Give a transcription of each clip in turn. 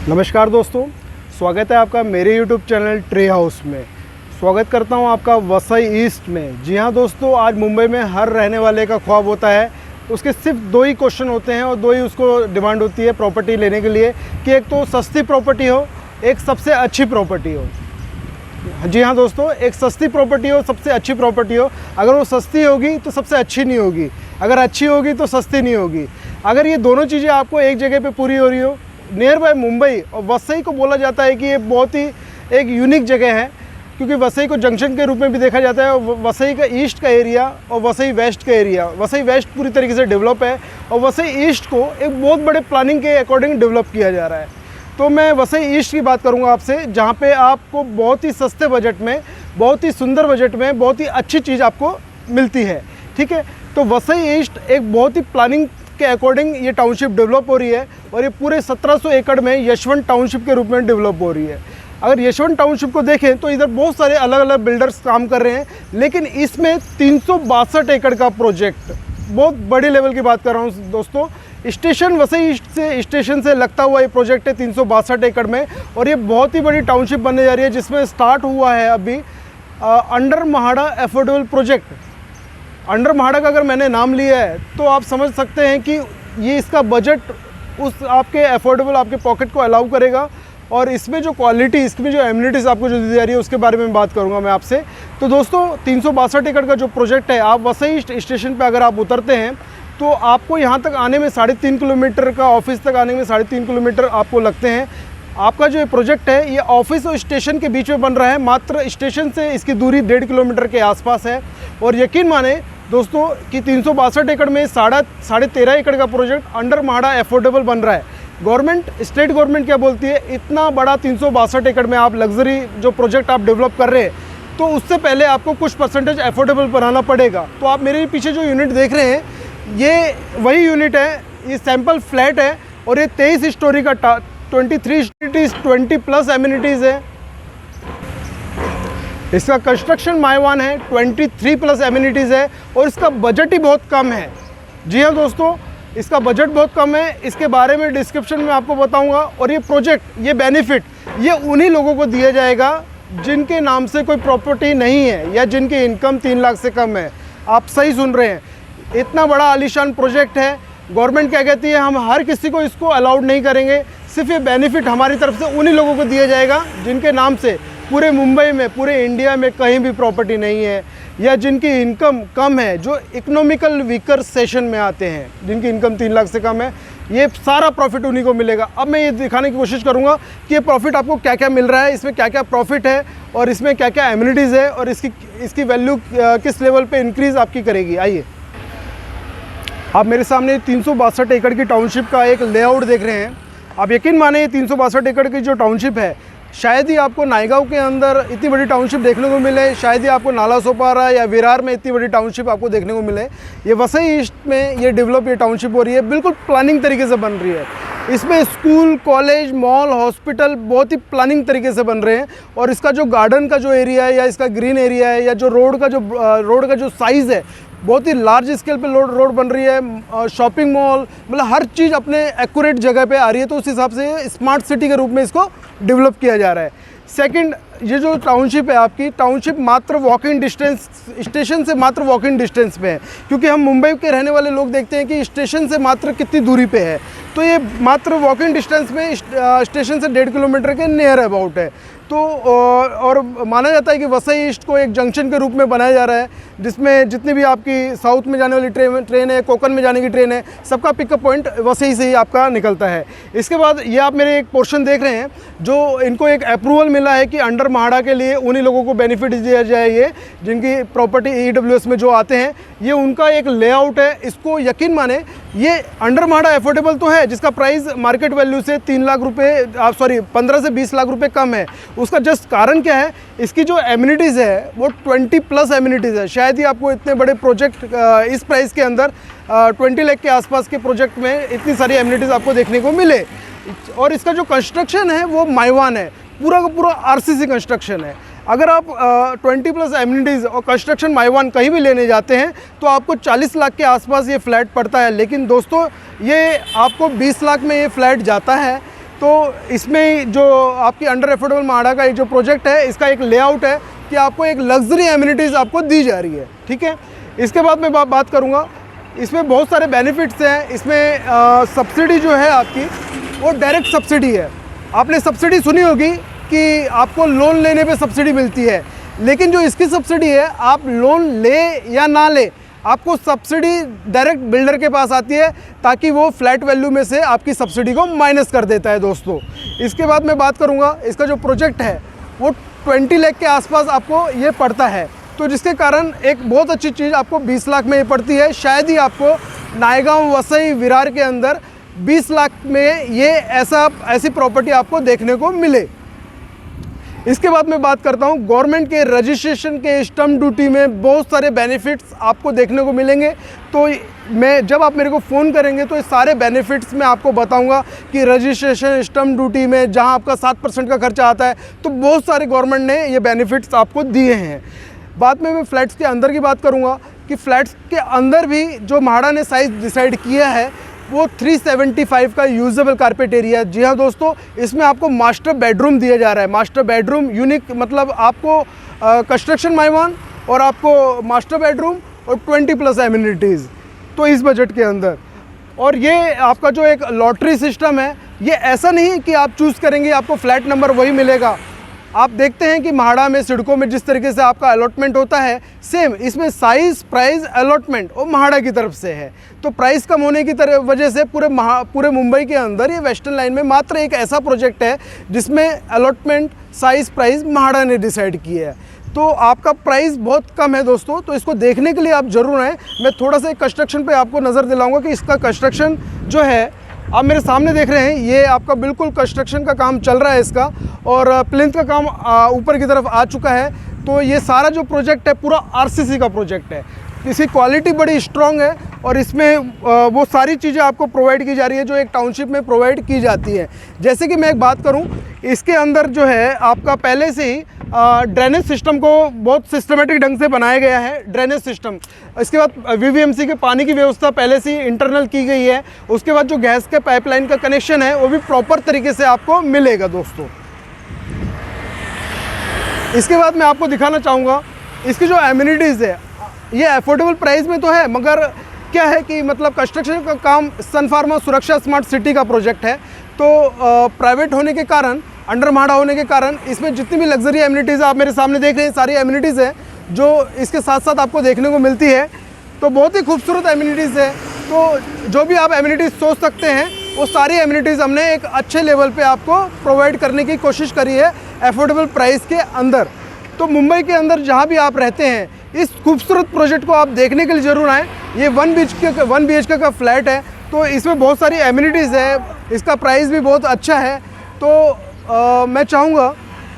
नमस्कार दोस्तों, स्वागत है आपका मेरे YouTube चैनल ट्री हाउस में। स्वागत करता हूं आपका वसई ईस्ट में। जी हां दोस्तों, आज मुंबई में हर रहने वाले का ख्वाब होता है, उसके सिर्फ दो ही क्वेश्चन होते हैं और दो ही उसको डिमांड होती है प्रॉपर्टी लेने के लिए कि एक तो सस्ती प्रॉपर्टी हो, एक सबसे अच्छी प्रॉपर्टी हो। जी हाँ दोस्तों, एक सस्ती प्रॉपर्टी हो, सबसे अच्छी प्रॉपर्टी हो। अगर वो सस्ती होगी तो सबसे अच्छी नहीं होगी, अगर अच्छी होगी तो सस्ती नहीं होगी। अगर ये दोनों चीज़ें आपको एक जगह पे पूरी हो रही हो, नियर बाय मुंबई और वसई को बोला जाता है कि ये बहुत ही एक यूनिक जगह है, क्योंकि वसई को जंक्शन के रूप में भी देखा जाता है। वसई का ईस्ट का एरिया और वसई वेस्ट का एरिया, वसई वेस्ट पूरी तरीके से डेवलप है और वसई ईस्ट को एक बहुत बड़े प्लानिंग के अकॉर्डिंग डेवलप किया जा रहा है। तो मैं वसई ईस्ट की बात करूंगा आपसे, जहां पे आपको बहुत ही सस्ते बजट में, बहुत ही सुंदर बजट में, बहुत ही अच्छी चीज़ आपको मिलती है। ठीक है, तो वसई ईस्ट एक बहुत ही प्लानिंग के अकॉर्डिंग ये टाउनशिप डेवलप हो रही है और ये पूरे 1700 एकड़ में यशवंत टाउनशिप के रूप में डेवलप हो रही है। अगर यशवंत टाउनशिप को देखें तो इधर बहुत सारे अलग अलग बिल्डर्स काम कर रहे हैं, लेकिन इसमें 362 एकड़ का प्रोजेक्ट, बहुत बड़ी लेवल की बात कर रहा हूँ दोस्तों। स्टेशन वसई ईस्ट से, स्टेशन से लगता हुआ ये प्रोजेक्ट है 362 एकड़ में और ये बहुत ही बड़ी टाउनशिप बनने जा रही है, जिसमें स्टार्ट हुआ है अभी under MHADA affordable project. Under MHADA का अगर मैंने नाम लिया है तो आप समझ सकते हैं कि ये इसका बजट उस आपके अफोर्डेबल आपके पॉकेट को अलाउ करेगा और इसमें जो क्वालिटी, इसमें जो एमिनिटीज़ आपको जो दी जा रही है उसके बारे में बात करूंगा मैं आपसे। तो दोस्तों 362 एकड़ का जो प्रोजेक्ट है, आप वसई स्टेशन पे अगर आप उतरते हैं तो आपको यहाँ तक आने में 3.5 किलोमीटर का, ऑफिस तक आने में 3.5 किलोमीटर आपको लगते हैं। आपका जो ये प्रोजेक्ट है ये ऑफिस और स्टेशन के बीच में बन रहा है, मात्र स्टेशन से इसकी दूरी 1.5 किलोमीटर के आसपास है। और यकीन माने दोस्तों कि 362 एकड़ में 13.5 एकड़ का प्रोजेक्ट अंडर महाड़ा अफोर्डेबल बन रहा है। गवर्नमेंट, स्टेट गवर्नमेंट क्या बोलती है, इतना बड़ा 362 एकड़ में आप लग्जरी जो प्रोजेक्ट आप डेवलप कर रहे हैं तो उससे पहले आपको कुछ परसेंटेज अफोर्डेबल बनाना पड़ेगा। तो आप मेरे पीछे जो यूनिट देख रहे हैं ये वही यूनिट है, ये सैम्पल फ्लैट है और ये 23 स्टोरी का 23 20 प्लस एमिनिटीज़ है। इसका कंस्ट्रक्शन मायवान है, 23 प्लस एमिनिटीज़ है और इसका बजट ही बहुत कम है। जी हाँ दोस्तों, इसका बजट बहुत कम है, इसके बारे में डिस्क्रिप्शन में आपको बताऊंगा। और ये प्रोजेक्ट, ये बेनिफिट, ये उन्हीं लोगों को दिया जाएगा जिनके नाम से कोई प्रॉपर्टी नहीं है या जिनकी इनकम 3 लाख से कम है। आप सही सुन रहे हैं, इतना बड़ा आलीशान प्रोजेक्ट है। गवर्नमेंट क्या कहती है, हम हर किसी को इसको अलाउड नहीं करेंगे, सिर्फ ये बेनिफिट हमारी तरफ से उन्हीं लोगों को दिया जाएगा जिनके नाम से पूरे मुंबई में, पूरे इंडिया में कहीं भी प्रॉपर्टी नहीं है या जिनकी इनकम कम है, जो इकोनॉमिकल वीकर सेशन में आते हैं, जिनकी इनकम 3 लाख से कम है। ये सारा प्रॉफिट उन्हीं को मिलेगा। अब मैं ये दिखाने की कोशिश करूँगा कि ये प्रॉफिट आपको क्या क्या मिल रहा है, इसमें क्या क्या प्रॉफिट है और इसमें क्या क्या एमिनिटीज़ है और इसकी वैल्यू किस लेवल पर इंक्रीज़ आपकी करेगी। आइए, आप मेरे सामने 362 एकड़ की टाउनशिप का एक लेआउट देख रहे हैं। आप यकीन माने, ये 362 एकड़ की जो टाउनशिप है, शायद ही आपको नायगांव के अंदर इतनी बड़ी टाउनशिप देखने को मिले, शायद ही आपको नाला सोपारा या विरार में इतनी बड़ी टाउनशिप आपको देखने को मिले। ये वसई ईस्ट में ये डेवलप, ये टाउनशिप हो रही है, बिल्कुल प्लानिंग तरीके से बन रही है। इसमें स्कूल, कॉलेज, मॉल, हॉस्पिटल बहुत ही प्लानिंग तरीके से बन रहे हैं और इसका जो गार्डन का जो एरिया है या इसका ग्रीन एरिया है या जो रोड का जो साइज़ है, बहुत ही लार्ज स्केल पे रोड बन रही है। शॉपिंग मॉल, मतलब हर चीज़ अपने एक्यूरेट जगह पे आ रही है, तो उस हिसाब से स्मार्ट सिटी के रूप में इसको डेवलप किया जा रहा है। सेकंड, ये जो टाउनशिप है आपकी, टाउनशिप मात्र वॉकिंग डिस्टेंस, स्टेशन से मात्र वॉकिंग डिस्टेंस पे है, क्योंकि हम मुंबई के रहने वाले लोग देखते हैं कि स्टेशन से मात्र कितनी दूरी पे है, तो ये मात्र वॉकिंग डिस्टेंस में स्टेशन से 1.5 किलोमीटर के नियर अबाउट है। तो और माना जाता है कि वसई ईस्ट को एक जंक्शन के रूप में बनाया जा रहा है, जिसमें जितनी भी आपकी साउथ में जाने वाली ट्रेन है, कोकन में जाने की ट्रेन है, सबका पिकअप पॉइंट वसई से ही आपका निकलता है। इसके बाद ये आप मेरे एक पोर्शन देख रहे हैं, जो इनको एक अप्रूवल मिला है कि अंडर महाड़ा के लिए उन्हीं लोगों को बेनिफिट दिया जाए, जिनकी प्रॉपर्टी EWS में जो आते हैं, ये उनका एक लेआउट है। इसको यकीन माने, ये अंडर महाड़ा अफोर्डेबल तो है, जिसका प्राइस मार्केट वैल्यू से 3 लाख रुपये, 15 से 20 लाख रुपये कम है। उसका जस्ट कारण क्या है, इसकी जो एमिनिटीज़ है वो 20 प्लस एमिनिटीज़ है। शायद ही आपको इतने बड़े प्रोजेक्ट इस प्राइस के अंदर 20 लाख के आसपास के प्रोजेक्ट में इतनी सारी एमिनिटीज़ आपको देखने को मिले। और इसका जो कंस्ट्रक्शन है वो मायवान है, पूरा का पूरा RCC कंस्ट्रक्शन है। अगर आप 20 प्लस एमिनिटीज़ और कंस्ट्रक्शन मायवान कहीं भी लेने जाते हैं तो आपको 40 लाख के आसपास ये फ्लैट पड़ता है। लेकिन दोस्तों ये आपको 20 लाख में ये फ्लैट जाता है, तो इसमें जो आपकी अंडर एफोर्डेबल म्हाडा का जो प्रोजेक्ट है, इसका एक लेआउट है कि आपको एक लग्जरी एमिनिटीज़ आपको दी जा रही है, ठीक है। इसके बाद मैं बात करूँगा, इसमें बहुत सारे बेनिफिट्स हैं। इसमें सब्सिडी जो है आपकी वो डायरेक्ट सब्सिडी है। आपने सब्सिडी सुनी होगी कि आपको लोन लेने पे सब्सिडी मिलती है, लेकिन जो इसकी सब्सिडी है, आप लोन ले या ना ले, आपको सब्सिडी डायरेक्ट बिल्डर के पास आती है, ताकि वो फ्लैट वैल्यू में से आपकी सब्सिडी को माइनस कर देता है दोस्तों। इसके बाद मैं बात करूँगा, इसका जो प्रोजेक्ट है वो 20 लाख के आसपास आपको ये पड़ता है, तो जिसके कारण एक बहुत अच्छी चीज़ आपको 20 लाख में ये पड़ती है। शायद ही आपको नायगांव, वसई, विरार के अंदर 20 लाख में ये ऐसी प्रॉपर्टी आपको देखने को मिले। इसके बाद मैं बात करता हूँ, गवर्नमेंट के रजिस्ट्रेशन के स्टम्प ड्यूटी में बहुत सारे बेनिफिट्स आपको देखने को मिलेंगे। तो मैं जब आप मेरे को फ़ोन करेंगे तो ये सारे बेनिफिट्स मैं आपको बताऊंगा कि रजिस्ट्रेशन, स्टम्प ड्यूटी में जहां आपका 7% का खर्चा आता है, तो बहुत सारे गवर्नमेंट ने ये बेनिफिट्स आपको दिए हैं। बाद में मैं फ्लैट्स के अंदर की बात करूँगा कि फ्लैट्स के अंदर भी जो म्हाडा ने साइज़ डिसाइड किया है वो 375 का यूजेबल कारपेट एरिया। जी हाँ दोस्तों, इसमें आपको मास्टर बेडरूम दिया जा रहा है। मास्टर बेडरूम यूनिक, मतलब आपको कंस्ट्रक्शन माइवान और आपको मास्टर बेडरूम और 20+ एमिनिटीज़, तो इस बजट के अंदर। और ये आपका जो एक लॉटरी सिस्टम है, ये ऐसा नहीं है कि आप चूज़ करेंगे आपको फ्लैट नंबर वही मिलेगा। आप देखते हैं कि म्हाडा में, सिडको में जिस तरीके से आपका अलॉटमेंट होता है, सेम इसमें साइज़, प्राइस, अलॉटमेंट वो म्हाडा की तरफ से है। तो प्राइस कम होने की वजह से पूरे मुंबई के अंदर ये वेस्टर्न लाइन में मात्र एक ऐसा प्रोजेक्ट है जिसमें अलॉटमेंट, साइज़, प्राइस म्हाडा ने डिसाइड किया है। तो आपका प्राइस बहुत कम है दोस्तों, तो इसको देखने के लिए आप ज़रूर आएँ। मैं थोड़ा सा कंस्ट्रक्शन पे आपको नज़र दिलाऊंगा कि इसका कंस्ट्रक्शन जो है, आप मेरे सामने देख रहे हैं, ये आपका बिल्कुल कंस्ट्रक्शन का काम चल रहा है इसका, और प्लिंथ का काम ऊपर की तरफ आ चुका है। तो ये सारा जो प्रोजेक्ट है पूरा आरसीसी का प्रोजेक्ट है। इसकी क्वालिटी बड़ी स्ट्रॉन्ग है और इसमें वो सारी चीज़ें आपको प्रोवाइड की जा रही है जो एक टाउनशिप में प्रोवाइड की जाती है। जैसे कि मैं एक बात करूं, इसके अंदर जो है आपका पहले से ही ड्रेनेज सिस्टम को बहुत सिस्टमेटिक ढंग से बनाया गया है, ड्रेनेज सिस्टम। इसके बाद वीवीएमसी के पानी की व्यवस्था पहले से ही इंटरनल की गई है। उसके बाद जो गैस के पाइपलाइन का कनेक्शन है वो भी प्रॉपर तरीके से आपको मिलेगा दोस्तों। इसके बाद मैं आपको दिखाना चाहूँगा इसकी जो एमिनिटीज़ है, ये अफोर्डेबल प्राइस में तो है, मगर क्या है कि मतलब कंस्ट्रक्शन का काम सन फार्मा सुरक्षा स्मार्ट सिटी का प्रोजेक्ट है, तो प्राइवेट होने के कारण, अंडर म्हाडा होने के कारण, इसमें जितनी भी लग्जरी एमिनिटीज़ आप मेरे सामने देख रहे हैं, सारी एमिनिटीज़ है जो इसके साथ साथ आपको देखने को मिलती है। तो बहुत ही खूबसूरत एमिनिटीज़ है। तो जो भी आप एमिनिटीज़ सोच सकते हैं वो सारी एमिनिटीज़ हमने एक अच्छे लेवल पे आपको प्रोवाइड करने की कोशिश करी है अफोर्डेबल प्राइस के अंदर। तो मुंबई के अंदर जहाँ भी आप रहते हैं, इस खूबसूरत प्रोजेक्ट को आप देखने के लिए ज़रूर आएँ। ये 1 BHK का फ्लैट है, तो इसमें बहुत सारी एमिनिटीज़ है, इसका प्राइस भी बहुत अच्छा है। तो मैं चाहूँगा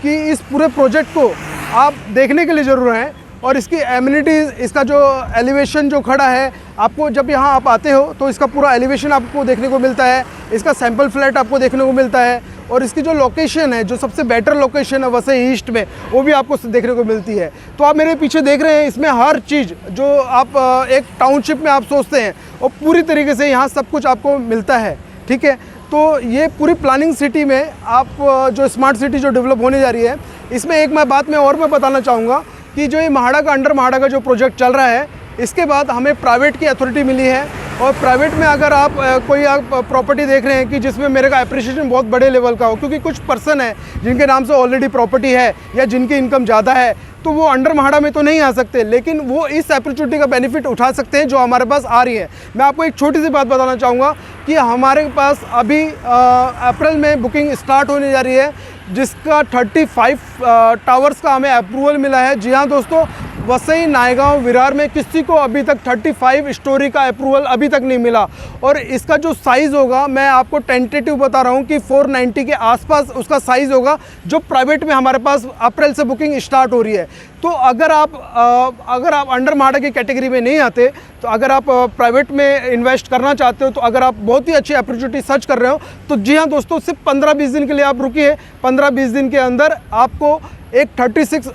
कि इस पूरे प्रोजेक्ट को आप देखने के लिए ज़रूर आएँ। और इसकी एमिनिटीज़, इसका जो एलिवेशन जो खड़ा है, आपको जब यहाँ आप आते हो तो इसका पूरा एलिवेशन आपको देखने को मिलता है, इसका सैंपल फ्लैट आपको देखने को मिलता है, और इसकी जो लोकेशन है, जो सबसे बेटर लोकेशन है वसई ईस्ट में, वो भी आपको देखने को मिलती है। तो आप मेरे पीछे देख रहे हैं, इसमें हर चीज़ जो आप एक टाउनशिप में आप सोचते हैं वो पूरी तरीके से यहाँ सब कुछ आपको मिलता है, ठीक है। तो ये पूरी प्लानिंग सिटी में आप जो स्मार्ट सिटी जो डेवलप होने जा रही है, इसमें एक मैं बताना चाहूँगा कि जो ये म्हाडा का, अंडर म्हाडा का जो प्रोजेक्ट चल रहा है, इसके बाद हमें प्राइवेट की अथॉरिटी मिली है। और प्राइवेट में अगर आप कोई प्रॉपर्टी देख रहे हैं कि जिसमें मेरे का अप्रिशिएशन बहुत बड़े लेवल का हो, क्योंकि कुछ पर्सन है जिनके नाम से ऑलरेडी प्रॉपर्टी है या जिनकी इनकम ज़्यादा है, तो वो अंडर म्हाडा में तो नहीं आ सकते, लेकिन वो इस अपॉर्चुनिटी का बेनिफिट उठा सकते हैं जो हमारे पास आ रही है। मैं आपको एक छोटी सी बात बताना चाहूँगा कि हमारे पास अभी अप्रैल में बुकिंग स्टार्ट होने जा रही है, जिसका 35 टावर्स का हमें अप्रूवल मिला है। जी हाँ दोस्तों, वसई, नायगांव, विरार में किसी को अभी तक 35 स्टोरी का अप्रूवल अभी तक नहीं मिला। और इसका जो साइज़ होगा, मैं आपको टेंटेटिव बता रहा हूँ कि 490 के आसपास उसका साइज़ होगा, जो प्राइवेट में हमारे पास अप्रैल से बुकिंग स्टार्ट हो रही है। तो अगर आप अंडर म्हाडा की कैटेगरी में नहीं आते, तो अगर आप प्राइवेट में इन्वेस्ट करना चाहते हो, तो अगर आप बहुत ही अच्छी अपॉर्चुनिटी सर्च कर रहे हो, तो जी हाँ दोस्तों, सिर्फ 15-20 दिन के लिए आप रुकिए। 15-20 दिन के अंदर आपको एक 36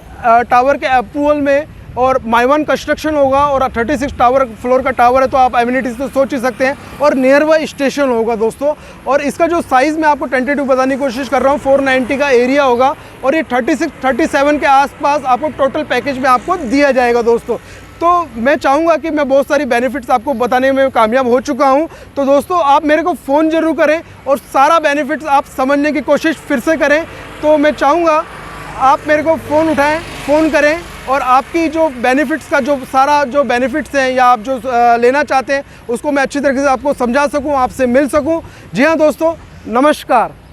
टावर के अप्रूवल में और माइवान कंस्ट्रक्शन होगा और 36 टावर फ्लोर का टावर है, तो आप एमिनिटीज़ तो सोच ही सकते हैं। और नियर बाय स्टेशन होगा दोस्तों। और इसका जो साइज़ मैं आपको टेंटेटिव बताने की कोशिश कर रहा हूँ, 490 का एरिया होगा और ये 36-37 के आसपास आपको टोटल पैकेज में आपको दिया जाएगा दोस्तों। तो मैं चाहूँगा कि मैं बहुत सारी बेनिफिट्स आपको बताने में कामयाब हो चुका हूँ। तो दोस्तों आप मेरे को फ़ोन ज़रूर करें और सारा बेनिफिट्स आप समझने की कोशिश फिर से करें। तो मैं चाहूँगा आप मेरे को फ़ोन उठाएं, फ़ोन करें और आपकी जो बेनिफिट्स का जो सारा जो बेनिफिट्स हैं या आप जो लेना चाहते हैं उसको मैं अच्छी तरीके से आपको समझा सकूँ, आपसे मिल सकूँ। जी हाँ दोस्तों, नमस्कार।